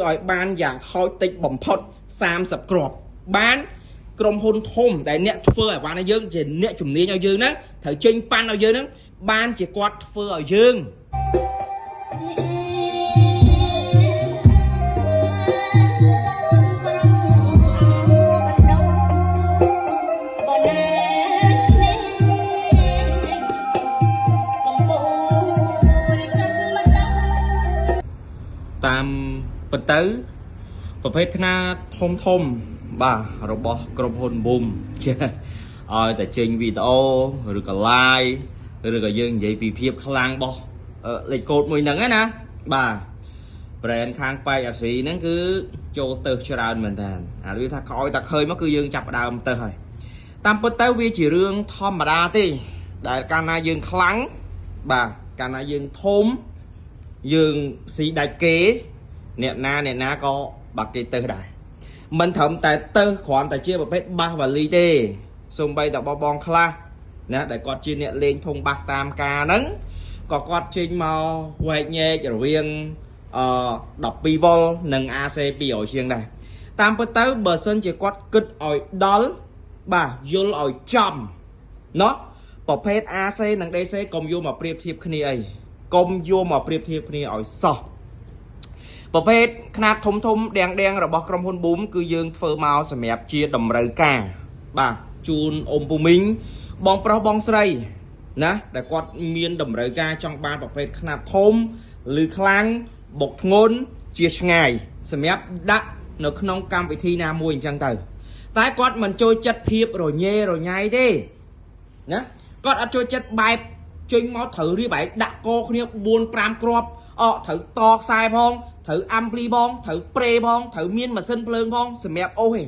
ឲ្យបានយ៉ាងហោចតិចបំផុត30គ្រាប់បានក្រុមហ៊ុនធំដែលអ្នកធ្វើឲ្យបានឲ្យយើងជាអ្នកជំនាញឲ្យយើងហ្នឹងត្រូវចេញប៉ាន់ឲ្យយើងហ្នឹងបានជាគាត់ធ្វើឲ្យយើងតាមពិតទៅប្រភេទខ្នាតធំបាទរបស់ក្រុមហ៊ុន Boom ជាឲ្យតែចេញវីដេអូឬក៏ live ឬក៏យើងនិយាយពីភាពខ្លាំងរបស់លេខកូដមួយហ្នឹងណាបាទ brand ខាងប៉ែកអាស៊ីហ្នឹងគឺចូលទៅច្រើនមែនតើអាវាថាក្រោយតែឃើញមកគឺយើងចាប់ដើមទៅហើយតាមពិតទៅវាជារឿងធម្មតាទេដែលកាលណាយើងខ្លាំងបាទកាលណាយើងធំយើងស៊ីដាច់គេអ្នកណាក៏បាក់គេទៅដែរមិនត្រឹមតែទៅគ្រាន់តែជាប្រភេទបាសវ៉ាលីទេសូម្បីតែបងខ្លះណាដែលគាត់ជាអ្នកលេងធុងបាសតាមការហ្នឹងក៏គាត់ចេញមកវែកញែករវាង12 វ៉ុលនិង AC 200ជាងដែរតាមពិតទៅបើសិនជាគាត់គិតឲ្យដល់បាទយល់ឲ្យចំណោះប្រភេទ AC និង DC កុំយកមកប្រៀបធៀបគ្នាអីកុំយកមកប្រៀបធៀបគ្នាឲ្យសោះប្រភេទខ្នាតធំដៀងរបស់ក្រុមហ៊ុន Boom គឺយើងធ្វើមកសម្រាប់ជាតម្រូវការបាទជូនអ៊ំពូមីងបងប្រុសបងស្រីណាដែលគាត់មានតម្រូវការចង់បានប្រភេទខ្នាតធំឬខ្លាំងបុកធ្ងន់ជាឆ្ងាយសម្រាប់ដាក់នៅក្នុងកម្មវិធីណាមួយអញ្ចឹងទៅតែគាត់មិនចូលចិត្តភាពរញ៉េរញ៉ៃទេណាគាត់អត់ចូលចិត្តបែបចេញមកត្រូវរៀបឯងដាក់កគ្នា 4-5 គ្រាប់ត្រូវតខ្សែផងត្រូវអាំភ្លីផងត្រូវប្រេផងត្រូវមានម៉ាស៊ីនភ្លើងផងសម្រាប់អូសឯង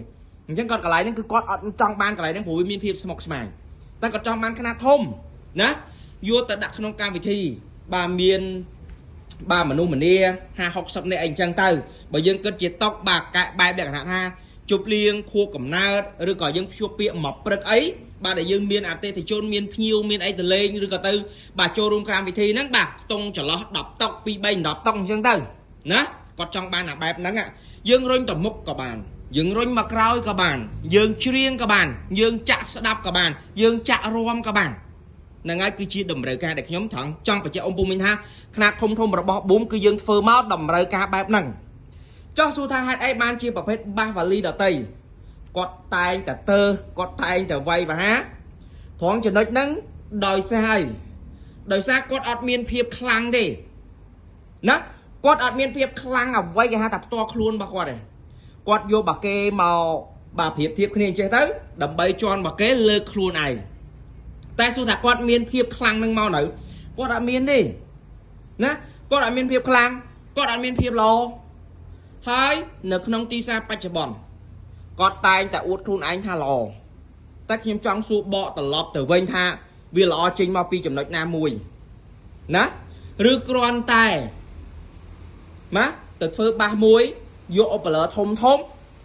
អញ្ចឹងគាត់កន្លែងហ្នឹងគឺគាត់អត់ចង់បានកន្លែងហ្នឹងព្រោះវាមានភាពស្មុគស្មាញតែគាត់ចង់បានខ្នាតធំណាយកទៅដាក់ក្នុងកម្មវិធីបាទមានបាទមនុស្សម្នា 50-60 នាក់អីអញ្ចឹងទៅបើយើងគិតជាតុកបាទបែបលក្ខណៈថាជប់លៀងខួបកំណើតឬក៏យើងភ្ជួបពាក្យមកព្រឹកអីបាទដែលយើងមានអតិថិជនមានភ្ញៀវមានអីទៅលេងឬក៏ទៅបាទចូលរួមកម្មវិធីហ្នឹងបាទខ្ទង់ចន្លោះ10តុក 2-3 10តុកអញ្ចឹងទៅណាគាត់ចង់បានអាបែបហ្នឹងយើងរុញទៅមុខក៏បានយើងរុញមកក្រោយក៏បានយើងច្រៀងក៏បានយើងចាក់ស្ដាប់ក៏បានយើងចាក់រាំក៏បានហ្នឹងហើយគឺជាតម្រូវការដែលខ្ញុំត្រង់ចង់បញ្ជាក់អ៊ំពូមីងថាខ្នាតធំរបស់ Boom គឺយើងធ្វើមកតម្រូវការបែបហ្នឹងចោះសួរថាហេតុអីបានជាប្រភេទបាសវ៉ាលីដតីគាត់តែងតែគាត់តែងតែវាយបហាត្រង់ចំណុចហ្នឹងដោយសារគាត់អត់មានភាពខ្លាំងទេណាគាត់អត់មានភាពខ្លាំងអ្វីគេហៅថាផ្ទាល់ខ្លួនរបស់គាត់ទេគាត់យកបាគេមកបាទប្រៀបធៀបគ្នាអញ្ចេះទៅដើម្បីជន់បាគេលើកខ្លួនឯងតែសួរថាគាត់មានភាពខ្លាំងនឹងមកនៅគាត់អត់មានទេណាគាត់អត់មានភាពខ្លាំងគាត់អត់មានភាពល្អហើយនៅក្នុងទីផ្សារបច្ចុប្បន្នគាត់តែងតែអួតខ្លួនឯងថាល្អតែខ្ញុំចង់សួរបកត្រឡប់ទៅវិញថាវាល្អចេញមកពីចំណុចណាមួយណាឬគ្រាន់តែណាទៅធ្វើបាសមួយយកអុបលឺធំ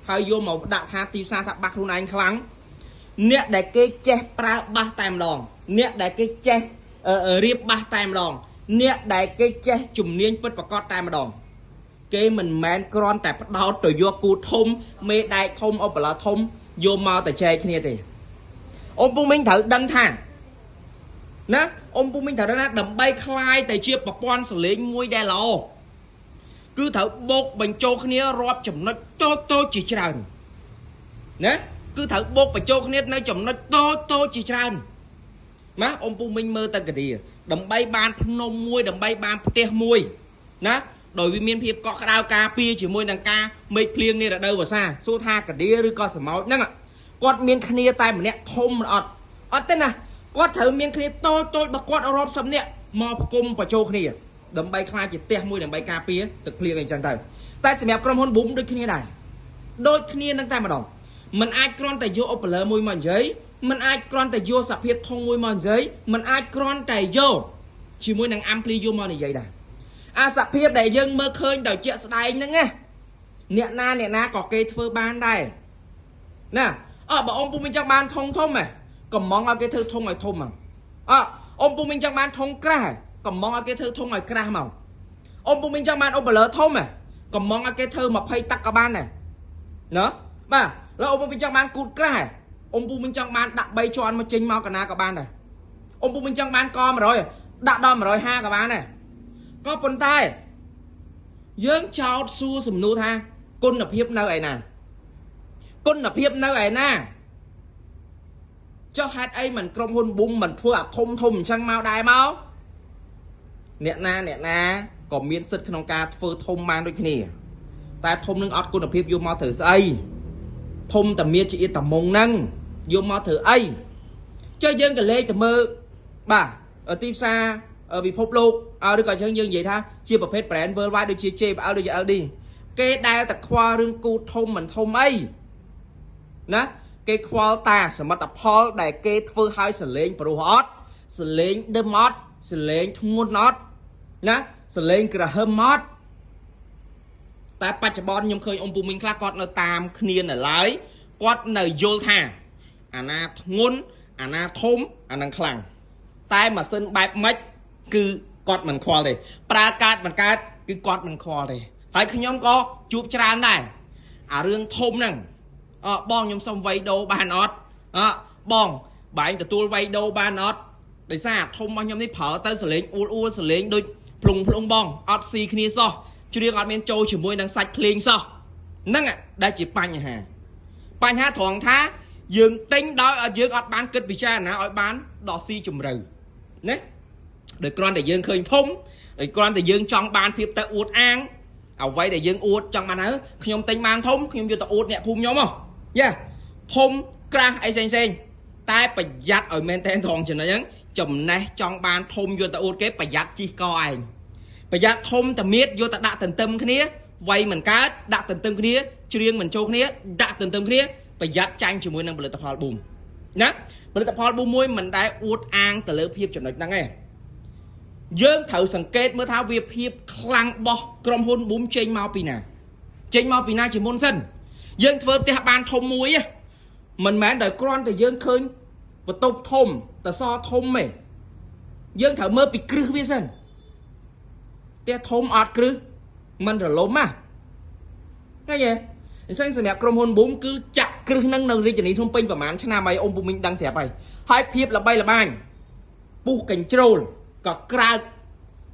ហើយយកមកដាក់ថាទីផ្សារថាបាសខ្លួនឯងខ្លាំងអ្នកដែលគេចេះប្រើបាសតែម្ដងអ្នកដែលគេចេះរៀបបាសតែម្ដងអ្នកដែលគេចេះជំនាញពិតប្រាកដតែម្ដងគេមិនមែនគ្រាន់តែផ្ដោតទៅយកគូធំមេដែកធំអុបលឺធំយកមកតែចែកគ្នាទេអ៊ំពូមីងត្រូវដឹងថាណាអ៊ំពូមីងត្រូវដឹងថាដើម្បីคลายតែជាប្រព័ន្ធសលេងមួយដែលល្អគឺត្រូវបូកបញ្ចូលគ្នារាប់ចំណុចតូចជាច្រើនណាគឺត្រូវបូកបញ្ចូលគ្នានៅចំណុចតូចជាច្រើនណាអ៊ំពូមីងមើលទៅកាឌីដើម្បីបានភ្នំមួយដើម្បីបានផ្ទះមួយណាដោយវាមានភាពកក់ក្ដៅការពារជាមួយនឹងការមេឃភ្លៀងនេះរដូវវស្សាសួរថាកាឌីឬក៏ស្រមោចហ្នឹងគាត់មានគ្នាតែម្នាក់ធំអត់ទេណាគាត់ត្រូវមានគ្នាតូចបើគាត់រាប់សិបនាក់មកប្រគំបញ្ចូលគ្នាដើម្បីខ្លាចជាផ្ទះមួយដើម្បីការពារទឹកភ្លៀងអីចឹងទៅតែសម្រាប់ក្រុមហ៊ុន Boom ដូចគ្នាដែរដូចគ្នានឹងតែម្ដងมันអាចគ្រាន់តែយកអុបលឺមួយមកនិយាយมันអាចគ្រាន់តែយកសភាពធំមួយមកនិយាយมันអាចគ្រាន់តែយកជាមួយនឹងអាំភ្លីយកមកនិយាយដែរអាសភាពដែលយើងមើលឃើញដោយជាក់ស្ដែងហ្នឹងណាអ្នកណាក៏គេធ្វើបានដែរណាបើអ៊ំពូមីងចង់បានធំហ៎កំងឲ្យគេធ្វើធំឲ្យធំហ្នឹងអ៊ំពូមីងចង់បានធំក្រាស់កំងឲ្យគេធ្វើធំឲ្យក្រាស់មកអ៊ំពូមីងចង់បានអុបលឺធំ còn mong cái thơ mà phay tắc cả ban này nó bà là ông bên trong ban cút cái ông bu bên trong ban đặt bay cho anh mà chinh mau cả na cả ban này ông bu bên trong ban co mà rồi đặt đo mà rồi ha cả ban này có phần tay dương cháu xua sầm nu tha côn lập hiệp nơi ấy nè côn lập hiệp nơi ấy nè cho hạt ấy mình trong hôn bung mình phơi thùng thùng sang mau đài máu nè na còn miên sứt trong ca phơi thùng mang đôi khi ta thùng nâng ọt côn lập hiệp vô mau thử ấy thùng tầm miên chỉ tầm mông nâng vô mau thử ấy chơi dân cả lê tầm mơ bà ở tim xa ở bị phốp lô được gọi chân dân vậy tha chia bậc hết brand vơ vai được chia chê bảo được giờ đi cái đai tật khoa rương cu thùng mình thùng ấy nè cái khoa ta sẽ mất tập Paul đại cái phương hai sẽ lên pro hot sẽ lên đâm mót sẽ lên thung ngôn nót nè sẽ lên cái hâm mót tại bắt chập bón nhưng khơi ông bù minh khác con nó tam khniên ở lái con này vô thà na ngôn na thôm năng khlang tai mà sân bài mách cứ con mình khoa này pra cát mình cát cứ con mình khoa này thấy khi nhóm có chụp tràn này rương thôm nè bong nhom xong vay đâu ba nót bong bảy từ tua vay đâu ba nót để xa thông bao nhom đi phở tới xử lý u xử lý đôi plung bong xì kia so chưa riêng men châu chỉ môi đang sạch clean so nâng đây chỉ banh ha thoáng thá dương tính đó ở dương bán kết bị cha nè ở bán đỏ xi chùm rừ nè để con để dương khơi thông để con để dương trong ban phiệp ta uột an ở vay để dương uột trong ban ấy nhom tính ban thông nhom vô ta uột nhẹ phun nhóm không thông cra ai sen tai phải giặt ở men ten thòng chừng này chùm này trong ban thông vô ta uột cái phải giặt chi coi phải giặt thông ta miết vô ta đã tận tâm cái nia vay mình cá đã tận tâm cái nia riêng mình châu cái nia đã tận tâm cái nia phải giặt tranh chỉ môi năng bật tập hòn bùm nhá bật tập hòn bùm môi mình đã uột an từ lớp hiệp chừng này năng nghe dương thửสังเกต เมื่อ tháo việc hiệp khlang bò cầm hôn bùm trên mau pì na chỉ môn sân dương thưa thì bàn thôm muối mình mẹ đời con thì dương khơi và tục thôm ta so thôm mày dương thử mơ bị krư biết sân tia thôm ọt krư mình rồi lốm cái gì xanh sẽ mẹ cầm hôn bùm cứ chặt krư nâng nâng đi cho nên thông pin và màn cho nam mày ông bùm mình đang xẻ bay hai hiệp là bay là bang bu cảnh trôi có cra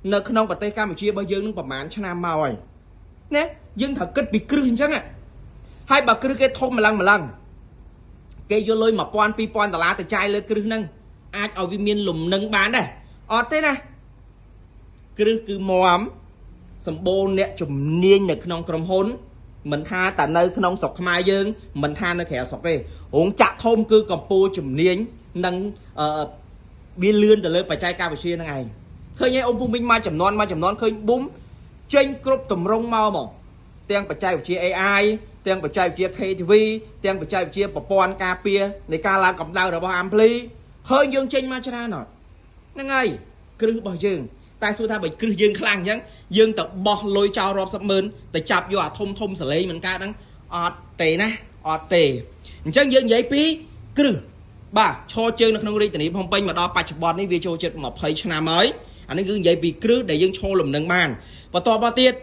nơi không có tay Campuchia bao giờ nóประมาณ ឆ្នាំមកហើយណែយើងត្រូវគិតពីគ្រឹះអញ្ចឹងហើយបើគ្រឹះគេធំម្លឹងគេយកលុយ $1000 $2000 ដុល្លារទៅចាយលើគ្រឹះហ្នឹងអាចឲ្យវាមានលំនឹងបានដែរអត់ទេណាគ្រឹះគឺមាំសម្បូរអ្នកជំនាញនៅក្នុងក្រុមហ៊ុនមិនថាតែនៅក្នុងស្រុកខ្មែរយើងមិនថានៅក្រៅស្រុកទេរោងចក្រធំគឺកម្ពុជាជំនាញនិងវាលឿនទៅលើបច្ចេកវិទ្យាហ្នឹងឯងឃើញឯងôngភូមិវិញមកចំនួនឃើញប៊ុំចេញគ្រប់តម្រង់មកហ្មងទាំងបច្ចេកវិទ្យា AI ទាំងបច្ចេកវិទ្យា KTV ទាំងបច្ចេកវិទ្យាប្រព័ន្ធការពារនៃការឡើងកម្ដៅរបស់ Ampli ឃើញយើងចេញមកច្រើនអត់ហ្នឹងហើយគ្រឹះរបស់យើងតែសួរថាបើគ្រឹះយើងខ្លាំងអញ្ចឹងយើងទៅបោះលុយចោលរាប់សិបម៉ឺនទៅចាប់យកអាធំសលេងមិនកើតហ្នឹងអត់ទេណាអត់ទេអញ្ចឹងយើងនិយាយពីគ្រឹះបាទឈរជើងនៅក្នុងរាជធានីភ្នំពេញមកដល់បច្ចុប្បន្ននេះវាចូលជិត20ឆ្នាំហើយអានេះគឺនិយាយពីគ្រឹះដែលយើងឈរលំនឹងបានបន្តមកទៀត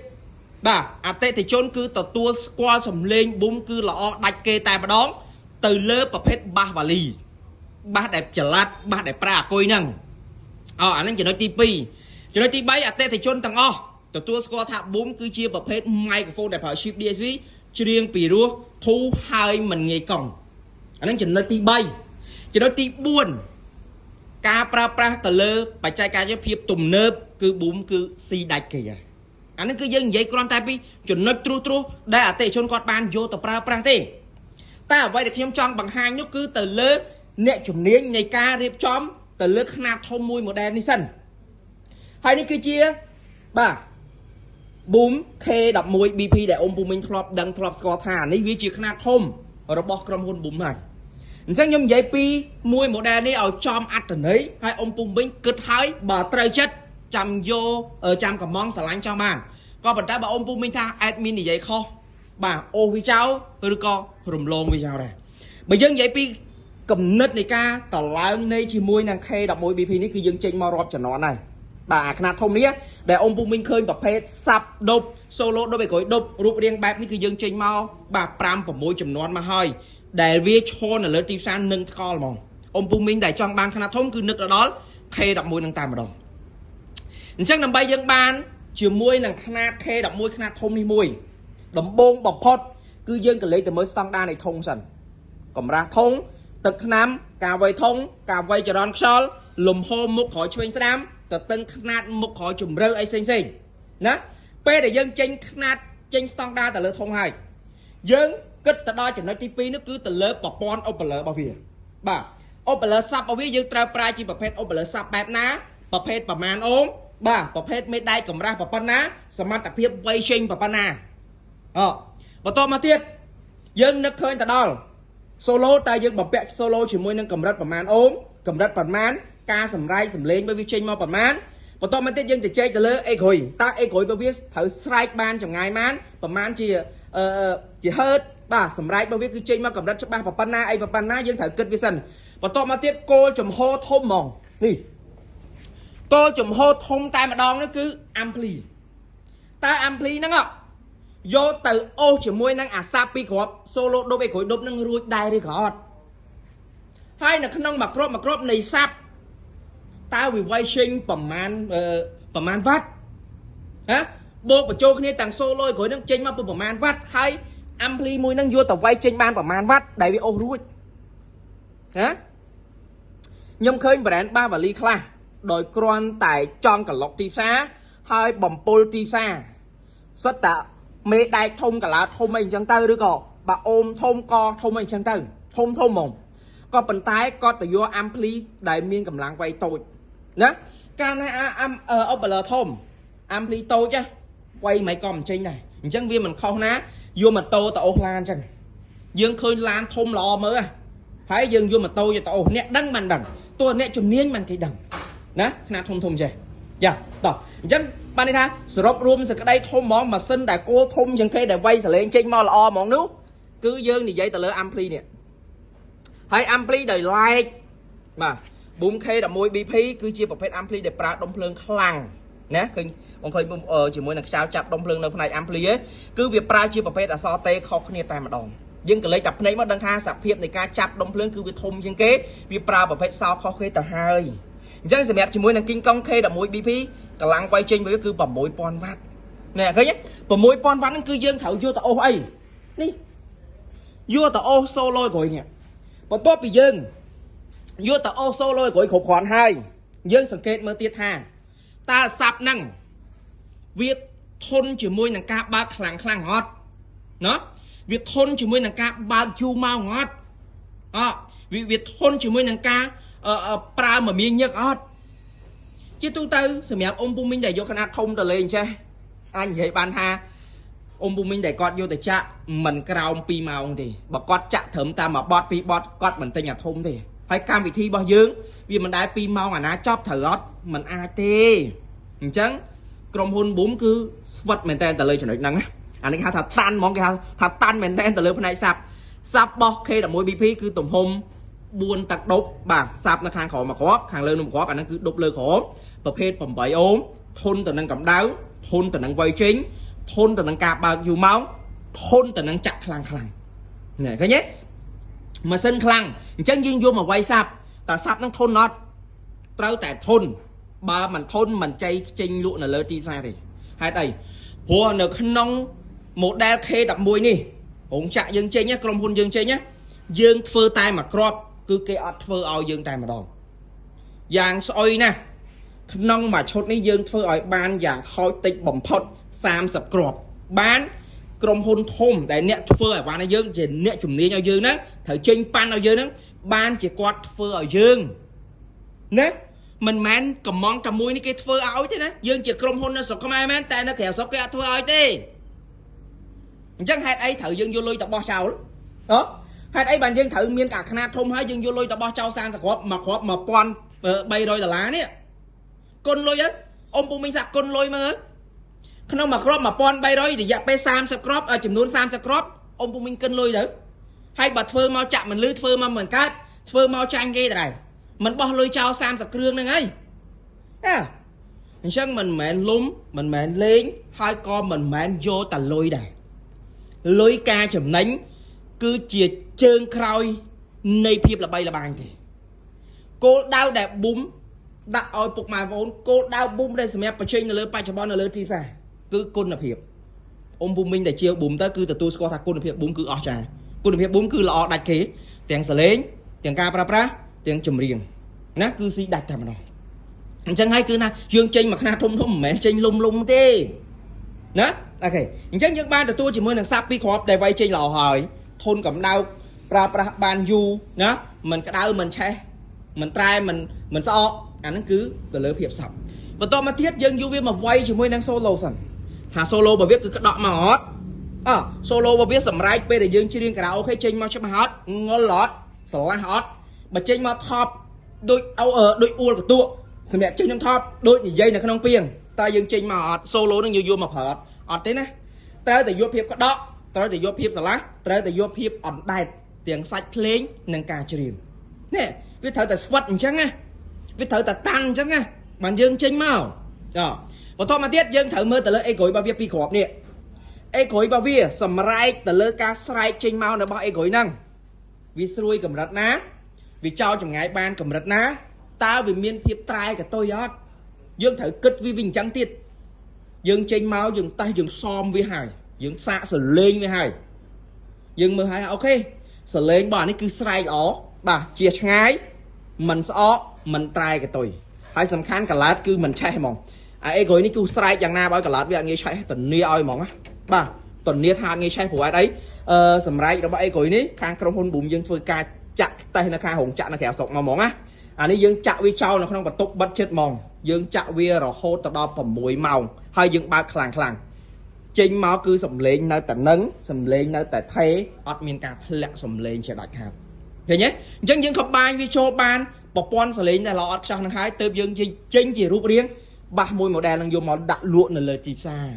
បាទអតិថិជនគឺទទួលស្គាល់សំឡេងប៊ុំគឺល្អដាច់គេតែម្ដងទៅលើប្រភេទបាសវ៉ាលីបាសដែលចល័តបាសដែលប្រើអាគុយហ្នឹងអានេះចំណុចទី2ចំណុចទី3អតិថិជនទាំងអស់ទទួលស្គាល់ថាប៊ុំគឺជាប្រភេទ microphone ដែលប្រើ chip DSP ច្រៀងពីរោះធូរហើយមិនងាយកង់អានេះចំណុចទី3ចំណុចទី4ការប្រើប្រាស់ទៅលើបច្ចេកវិទ្យាភាពទំនើបគឺប៊ូមគឺស៊ីដាច់គេហើយអានេះគឺយើងនិយាយគ្រាន់តែពីចំណុចត្រួសដែលអតិថិជនគាត់បានយកទៅប្រើប្រាស់ទេតែអ្វីដែលខ្ញុំចង់បង្ហាញនោះគឺទៅលើអ្នកជំនាញនៃការរៀបចំទៅលើຂະຫນាតធំមួយ model នេះសិនហើយនេះគឺជាបាទ Boom K11 BP ដែលអ៊ំពូមីងធ្លាប់ដឹងធ្លាប់ស្គាល់ថានេះវាជាຂະຫນាតធំរបស់ក្រុមហ៊ុន Boom ហើយអញ្ចឹងខ្ញុំនិយាយពីមួយ model នេះឲ្យចំអត្ថន័យហើយអ៊ំពូមីងគិតហើយបើត្រូវចិត្តចាំយកចាំកំងស្រឡាញ់ចង់បានក៏ប៉ុន្តែបើអ៊ំពូមីងថា admin និយាយខុសបាទអូសវាចោលឬក៏រំលងវាចោលដែរបើយើងនិយាយពីកំណត់នៃការតឡើងនៃជាមួយនឹង K11 BP នេះគឺយើងចេញមករាប់ចំនួនហើយ bà khăn thông nia để ông bung minh khơi tập phê sập đục solo đôi bề cối đục rụp riêng bẹp nhưคือdương trình mau bà pram của môi chấm nón mà hơi để viết chôn ở lớn tim san nâng kho mong ông bung minh để chọn ban khăn thông cứ nực đó khê đập môi nâng tam mà đồng chắc nằm bay dân ban chiều môi nâng khăn khê đập môi khăn thông đi môi đấm bông bọc phốt cứ dân cái lấy từ mới standard này thông sần còn ra thông tực năm cà vây thông cà vây cho đón sol lùm hôm một khỏi chuyên sam tờ tân khát một khỏi chùm rêu ấy xinh xinh nè pe để dân tranh khát tranh standard tờ lơ thông hai dân kết tờ đo chùm nói tivi nó cứ tờ lơ bỏ pon ô lơ bao việc bà ô lơ sắp bao việc dân trao pra chi bà phết ô lơ sắp bẹp ná bà phết bà man ốm bà phết mê đai cầm ra bà pan ná sầm mặt tập hiệp vây sinh bà pan ná bà to mà tiết dân nó khơi tờ đo solo ta dân bọc bẹt solo chỉ môi nâng cầm đất bà man ốm cầm đất bà man ca sầm rai sầm lên bởi vì trên màu bản mán và to mình tiết dân thì chơi từ lơ ai khối ta ai khối bởi vì thử strike ban trong ngày mán bản mán chỉ hết bà sầm rai bởi vì cứ trên màu cầm đất cho ba bản na ai bản na dân thử cất với sân và to mà tiết cô chùm hô thôm mỏng đi cô chùm hô thôm tay mà đòn nó cứ ampli ta ampli nó ngọ vô từ ô chỉ môi năng asapi của solo đôi bề khối đốp năng ruồi đai đi khỏi hay là khả năng mặc rốt này sap tao vì vay sinh phẩm man vắt hả bộ của châu kia tàng solo khối năng chênh mà phẩm man vắt hay ampli môi năng vô tàu vay chênh ban phẩm man vắt đại vì ô ruồi hả nhâm khơi brand ba và ly kha đòi con tại tròn cả lọc tì xa hay bầm pol tì xa xuất tạ mê đại thông cả lá thông mình chẳng tư đứa cọ bà ôm thông co thông mình chẳng tư thông mộng có phần tái có từ vô ampli đại miên cầm lăng quay tôi đó can ông bà lờ thôm ampli tôi chứ quay mấy con trên này chẳng viên mình không ná vô mà tô tao lan chẳng dương khơi lan thôm lò mới à phải dương vô mà tô cho tao nét đăng mình đằng tôi nét chùm niên mình cái đằng đó nè thôm gì dạ đó chẳng ban đi tha srop room sẽ cái đây thôm món mà xin đại cô thôm chẳng khi để vay sẽ lên trên mò là o món nước cứ dương thì dây tờ lơ ampli nè hay ampli đời like mà 4K 11 BP គឺជាប្រភេទ ampli ដែលប្រើដុំភ្លើងខ្លាំងណាឃើញបងឃើញជាមួយនឹងខ្សែចាប់ដុំភ្លើងនៅផ្នែក ampli គឺវាប្រើជាប្រភេទអក្សរតេខុសគ្នាតែម្ដងយើងក៏លេចតែភ្នែកមកដឹងថាសភាពនៃការចាប់ដុំភ្លើងគឺវាធំជាងគេវាប្រើប្រភេទសោខុសគ្នាទៅហើយអញ្ចឹងសម្រាប់ជាមួយនឹង King Kong K11 BP កម្លាំងវាយចេញវាគឺ 6000 វ៉ាត់ណែឃើញ 6000 វ៉ាត់ហ្នឹងគឺយើងត្រូវយកទៅអូសអីនេះយកទៅអូស solo ក្រោយនេះបន្ទាប់ពីយើងយកទៅអូស solo ក្រោយគ្រប់គ្រាន់ហើយយើងសង្កេតមើលទៀតថាតើសាប់ហ្នឹងវាធន់ជាមួយនឹងការបើកខ្លាំងអត់ណាវាធន់ជាមួយនឹងការបើកយូរមកអត់វាធន់ជាមួយនឹងការប្រើមមាញញឹកអត់ជាទូទៅសម្រាប់អ៊ំពុំមីងដែលយកຂະຫນາດធំទៅលេងចេះអាចនិយាយបានថាអ៊ំពុំមីងដែលគាត់យកទៅចាក់មិនក្រោម2ម៉ោងទេបើគាត់ចាក់ត្រឹមតែមួយបត់ពីរបត់គាត់មិនទិញអាធំទេហើយកម្មវិធីរបស់យើងវាមិនដែល2ម៉ោងអាណាចប់ត្រូវអត់មិនអាចទេអញ្ចឹងក្រុមហ៊ុន Boom គឺស្វិតមែនតើទៅលើចំណុចហ្នឹងអានេះគេហៅថាតាន់ហ្មងគេហៅថាតាន់មែនតើទៅលើផ្នែកសាប់របស់ K11 BP គឺទំហំ4ទឹកដប់បាទសាប់នៅខាងក្រោមមួយគ្រាប់ខាងលើនោះមួយគ្រាប់អាហ្នឹងគឺដប់លើក្រោមប្រភេទ8អូមធន់ទៅនឹងកម្ដៅធន់ទៅនឹងវ័យចេញធន់ទៅនឹងការបើកយូរម៉ោងធន់ទៅនឹងចាក់ខ្លាំងណែឃើញទេម៉ាស៊ីនខ្លាំងអញ្ចឹងយើងយកមកវាយសាប់តើសាប់ហ្នឹងធន់អត់ត្រូវតែធន់បើមិនធន់មិនចេញលក់នៅលើទីផ្សារទេហេតុអីព្រោះនៅក្នុង model K11 នេះរោងចក្រយើងចេញក្រុមហ៊ុនយើងចេញយើងធ្វើតែមួយគ្រាប់គឺគេអត់ធ្វើឲ្យយើងតែម្ដងយ៉ាងស្អុយណាស់ក្នុងមួយឈុតនេះយើងធ្វើឲ្យបានយ៉ាងហោចតិចបំផុត30គ្រាប់បានក្រុមហ៊ុនធំដែលអ្នកធ្វើឲ្យបានឲ្យយើងជាអ្នកជំនាញឲ្យយើងណាត្រូវចេញប៉ាន់ឲ្យយើងហ្នឹងបានជាគាត់ធ្វើឲ្យយើងណាមិនមែនកំងតែមួយនេះគេធ្វើឲ្យទេណាយើងជាក្រុមហ៊ុននៅស្រុកខ្មែរមែនតែនៅក្រៅស្រុកគេអត់ធ្វើឲ្យទេអញ្ចឹងហេតុអីត្រូវយើងយកលុយទៅបោះចោលហេតុអីបានយើងត្រូវមានការຂະຫນាត់ធំហើយយើងយកលុយទៅបោះចោល30គ្រាប់មួយគ្រាប់$1300នេះគុណលុយអ៊ំពុំមីងសាក់គុណលុយមើលក្នុងមួយគ្រាប់$1300រយៈពេល30គ្រាប់ចំនួន30គ្រាប់អ៊ំពុំមីងកិនលុយទៅហើយបើធ្វើមកចាក់មិនលឺធ្វើមកមិនកើតធ្វើមកចាញ់គេដែរមិនបោះលុយចោល30គ្រឿងហ្នឹងហើយ chẳng mình mẹn lúng mình mẹn lên hai con mình mẹn vô tà lôi đà lôi ca chầm nánh cứ chia trơn khơi này phiếp là bay là bàn thì cô đau đẹp búng đặt oi phục mà vốn cô đau búng đây xem và trên là lớn ba chấm bon là lớn thì phải cứ côn là hiệp ông bùm minh để chiêu bùm tới cứ từ tôi score thằng côn là hiệp búng cứ ở trà côn là hiệp búng cứ là đặt kế tiếng sờ lên tiếng ca pra tiếng chùm riêng nè cứ si đặt thằng nào chẳng hay cứ na dương tranh mà na thôm mẹ tranh lung thế nè ok chắc những ban từ tôi chỉ mới là sắp đi họp để vay tranh lò hỏi thôn cầm đau pra ban du nè mình cái đau mình che mình trai mình so anh nó cứ từ lớn hiệp sập và to mà tiết dân du viên mà vay chỉ mới đang solo sẵn thà solo bà biết cứ cái đoạn mà hót solo bà biết sầm rai để dương chỉ riêng cả ok tranh mà chấp hót ngon lót sờ la hót bà tranh mà top đôi đôi uol của tua xem đẹp tranh trong top đôi như dây là không piêng ta dương tranh mà hót solo nó như vô mà hót hót thế này tới từ vô hiệp có đó tới từ vô hiệp sờ lá tới từ vô hiệp ẩn đại tiếng sạch lên nâng ca riêng nè viết thở ta sweat chẳng á viết thở ta tăng chẳng á bạn dương tranh màu và thôi mà tiết dương thở mơ từ lời gối bao viết pi khọp nè gối bao viết sầm rai từ lời ca sai tranh màu nó bao gối năng vì xuôi cầm rật ná vì cho trong ngày ban cầm rật ná tao vì miên thiệp trai cả tôi hết dương thở cất vi vinh trắng tiết dương tranh màu dương tay dương xom với hải dương xạ sờ lên với hải dương mơ hải ok sờ lên bà này cứ sai đó bà chia ngay mình sẽ mình trai cái tôi hay sầm khăn cả lát cứ mình che mong gối này cứ sai chẳng na bao cả lát bây nghe che tuần nia oi mong á bà tuần nia than nghe che của ai đấy sầm rai đó bà gối này khang trong hôn bùm dương phơi ca chặt tay nó khang hồng chặt nó kẹo sọc mà mong á này dương chặt vi trâu nó không có tục bắt chết mong dương chặt vi rồi hô tao đo phẩm mùi màu hay dương ba khlang trên máu cứ sầm lên nơi tận nắng sầm lên nơi tại thế admin cả lẹ sầm lên sẽ đại hạt thế nhé chẳng những không ban vi cho ban bọc pon sờ lên là lọt sang thằng hai tớp dương trên chỉ rút riêng ba môi màu đen đang vô màu đặt luộn là lời chìm xa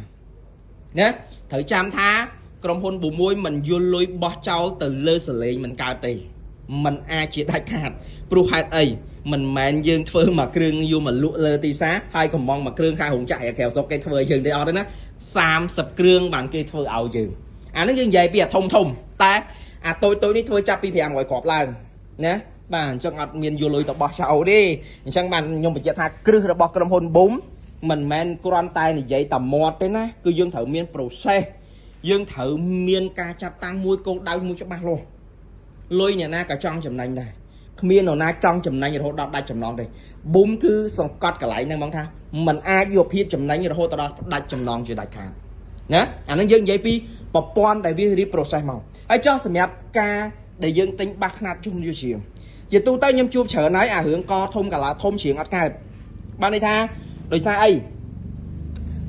nhé thử chăm tha trong hôn bù môi mình vô lôi bỏ trâu từ lơ sờ lên mình cao tì mình ai chỉ đại hạt pro hạt ấy mình mẹn dương phơi mà kêu vô mà lụa lơ tìm xá hai còn mong mà kêu khai hùng chạy kèo sọc cây phơi dương để ở đó nó sam sập kêu bằng cây phơi ảo dương nó dương vậy bây giờ thông ta tôi đi thôi chắp pi ngoài cọp lại nhé bạn cho ngọt miền vô lôi tập bỏ sầu đi chẳng bạn nhung bị chết thà kêu là bỏ cầm hôn bún mình men con tay này vậy tầm mọt đấy nè cứ dương thử miền process dương thử miền ca chặt tăng môi cô đau môi cho ba luôn lôi nhà na cả trong chầm nành này miền nào na trong chầm nành rồi đọt đại chầm non đây bún cứ xong cắt cả lại nên mong tha mình ai vô hiệp chầm nành rồi tao đại chầm non chỉ đại khang nhá nó dương vậy pi bọc pon đại vi đi process màu ai cho xem ca để dương tính bạc nát chung như chiều giờ tu tay nhâm chuột trở nấy hưởng co thông cả là thông chuyện ắt cao ban này tha rồi sai ấy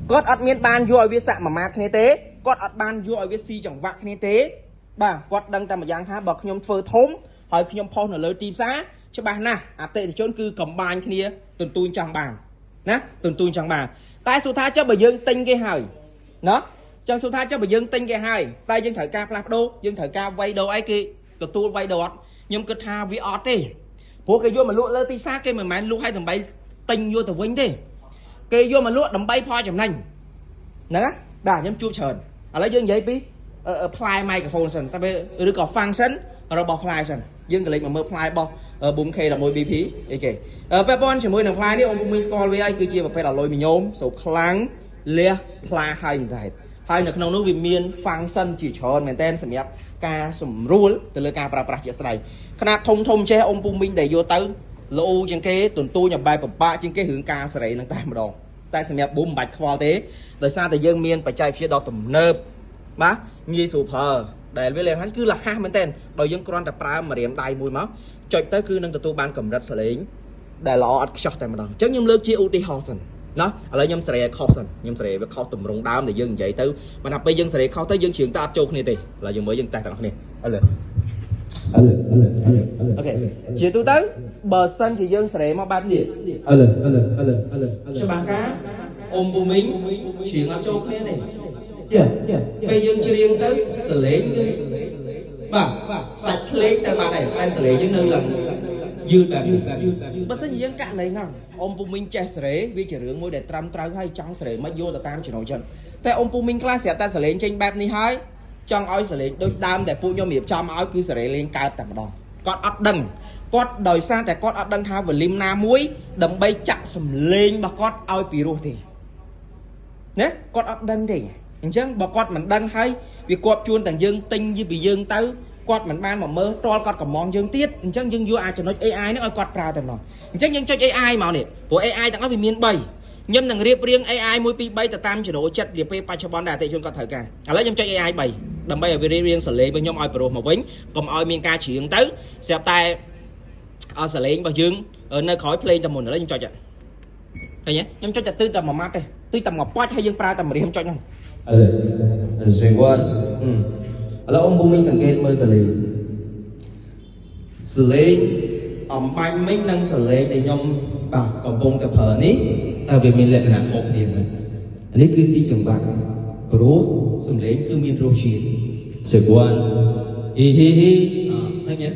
có ắt miền ban vô viết sạ mà mạc thế tế có ắt ban vô viết si chẳng vạc thế tế bà quạt đăng ta mà giang ha bậc nhom phơi thốn hỏi nhom phong là lời tim xá cho bà na tệ thì chốn cư cầm bàn kia tuần tuôn chẳng bàn nè tuần tuôn chẳng bàn tay số tha cho bà dương tinh cái hời nó cho số tha cho bà dương tinh cái hời tay dương thở ca flap đô dương thở ca vay đồ ấy kia tuần tuôn vay đồ nhưng cứ tha vi ọt đi phố cái vô mà lụa lơ tí xa cái mà lụa hay thằng bay tinh vô thằng vinh đi cái vô mà lụa đầm bay pho chầm nành nè đà nhâm chua trờn lấy dương vậy pi apply microphone sân ta bây được có phang sân rồi bỏ apply sân dương cái lấy mà mơ apply bỏ bùng khe là môi bí phí ok pepon chỉ môi là apply đi ông mình score với ai cứ chia vào phải là lôi mình nhôm số kháng lia apply hai giải hai là không nước vì miền phang sân chỉ tròn mình tên sầm nhấp ca sum rule từ lời ca pra chia sàiขนาด thông che ông bùng minh để vô tới lô trên cái tuần tu nhập bài bả trên cái hướng ca sài năng tay mà đòn tay sầm nhấp 4 bạch khoa tế đời xa từ dương miền phải chạy phía đó tầm nơm má như sụp hờ để với liền hắn cứ là hai bên tên đòi dân con tập pra mà điểm đầy mùi máu chọi tới cứ nâng tu ban cầm rất xử lý để lọ ăn shot tại mà đòn chắc nhâm lớp chia uti hosen nó ở đây nhâm sợi cotton nhâm sợi với cotton rong đau để dân vậy tới mà nạp bây dân sợi khó tới dân chuyện ta châu này thì là dân mới dân tài thằng này ok chỉ tôi tới bờ sân thì dân sợi mà ban gì cho bà cá ôm bù mính chuyện ở châu này bây giờ riêng tới xử lý bà sạch lấy cho bà này phải xử lý những nơi lần យឺតបែបបើសិនជាយើងកាក់ណៃហ្នឹងអ៊ំពូមីងចេះសេរីវាជារឿងមួយដែលត្រាំត្រូវហើយចង់សេរីមិនយល់ទៅតាមចំណុចចឹងតែអ៊ំពូមីងខ្លះស្រាប់តែសលេងចេញបែបនេះហើយចង់ឲ្យសលេងដូចដើមតែពួកខ្ញុំរៀបចំឲ្យគឺសេរីលេងកើតតែម្ដងគាត់អត់ដឹងគាត់ដោយសារតែគាត់អត់ដឹងថាវ៉ូលីមណាមួយដើម្បីចាក់សំលេងរបស់គាត់ឲ្យពីរោះទេណាគាត់អត់ដឹងទេអញ្ចឹងបើគាត់មិនដឹងហើយវាគាត់ជួនតែយើងទិញពីយើងទៅគាត់មិនបានមកមើលតលគាត់កំងយើងទៀតអញ្ចឹងយើងយកអាចចំណុច AI ហ្នឹងឲ្យគាត់ប្រើតែម្ដងអញ្ចឹងយើងចុច AI មកនេះព្រោះ AI ទាំងអស់វាមាន3ខ្ញុំនឹងរៀបរៀង AI 1 2 3ទៅតាមចំណូលចិត្តវាពេលបច្ចុប្បន្នដែលអតិថិជនគាត់ត្រូវការឥឡូវខ្ញុំចុច AI 3ដើម្បីឲ្យវារៀបរៀងសលេងរបស់ខ្ញុំឲ្យប្រុសមកវិញកុំឲ្យមានការច្រៀងទៅស្រាប់តែអស់សលេងរបស់យើងនៅក្រោយ play តែមុនឥឡូវខ្ញុំចុចឃើញទេខ្ញុំចុចតែទិសតែមួយម៉ាត់ទេទិសតែមួយប៉ាច់ហើយយើងប្រើតែម្រាមចុចហ្នឹងសេវ៉ាន់ឥឡូវអ៊ំពូមីងសង្កេតមើលសលេងអំបាញ់មិញនិងសលេងដែលខ្ញុំបាទកំពុងតែប្រើនេះតែវាមានលក្ខណៈខុសគ្នាដែរនេះគឺស៊ីចង្វាក់ព្រោះសំលេងគឺមានរសជាតិសេវ៉ាន់អ៊ីហ៊ីហ៊ីឃើញទេ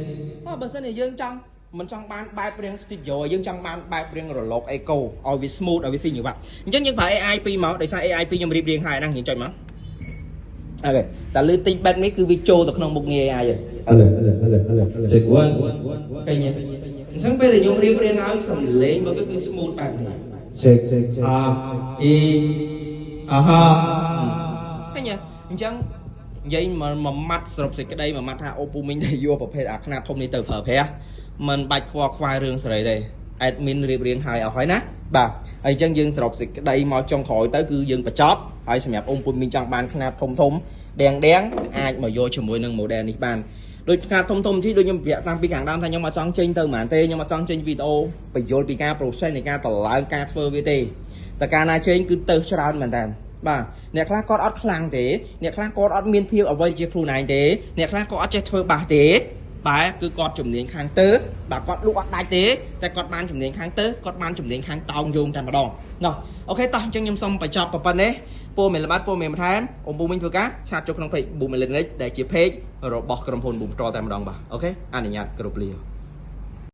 បើសិនជាយើងចង់មិនចង់បានបែបរៀង studio យើងចង់បានបែបរៀងរលក echo ឲ្យវា smooth ឲ្យវាស៊ីចង្វាក់អញ្ចឹងយើងប្រើ AI 2មកដោយសារ AI 2ខ្ញុំរៀបរៀងហើយហ្នឹងយើងចុចមកអូខេតែលើតិចបែបនេះគឺវាចូលទៅក្នុងមុខងារ AI ហើយសេវ៉ាន់ឃើញទេអញ្ចឹងពេលដែលខ្ញុំរៀបរៀងឲ្យសំឡេងរបស់វាគឺ smooth បែបនេះសេអ៊ីអាហាឃើញទេអញ្ចឹងនិយាយមួយម៉ាត់សរុបសេចក្តីមួយម៉ាត់ថាអូពូមីងដែលយកប្រភេទអាខ្នាតធំនេះទៅប្រើប្រាស់មិនបាច់ខ្វល់ខ្វាយរឿងសេរីទេ admin រៀបរៀងឲ្យអស់ហើយណាបាទហើយអញ្ចឹងយើងសរុបសេចក្តីមកចុងក្រោយទៅគឺយើងបញ្ចប់ហើយសម្រាប់អូពូមីងចង់បានខ្នាតធំដងអាចមកយកជាមួយនឹង model នេះបានដូចខ្នាតធំទីដូចខ្ញុំប្រាប់តាំងពីខាងដើមថាខ្ញុំអត់ចង់ចេញទៅហ្មងទេខ្ញុំអត់ចង់ចេញវីដេអូបញ្យល់ពីការ process នៃការតឡើងការធ្វើវាទេតែការណាចេញគឺទៅច្រើនមែនតើបាទអ្នកខ្លះគាត់អត់ខ្លាំងទេអ្នកខ្លះគាត់អត់មានភាពអ្វីជាខ្លួនឯងទេអ្នកខ្លះគាត់អត់ចេះធ្វើបាសទេបែរគឺគាត់ជំនាញខាងទៅបាទគាត់លក់អត់ដាច់ទេតែគាត់បានជំនាញខាងទៅគាត់បានជំនាញខាងតោងយោងតែម្ដងណោះអូខេតោះអញ្ចឹងខ្ញុំសូមបញ្ចប់ប៉ុណ្ណេះពូមេលបាត់ពូមេបន្ថែមអ៊ំពូមីងធ្វើការឆាតចូលក្នុង page Boom Electronics ដែលជា page របស់ក្រុមហ៊ុន Boom ផ្ទាល់តែម្ដងបាទអូខេអនុញ្ញាតគ្រប់លា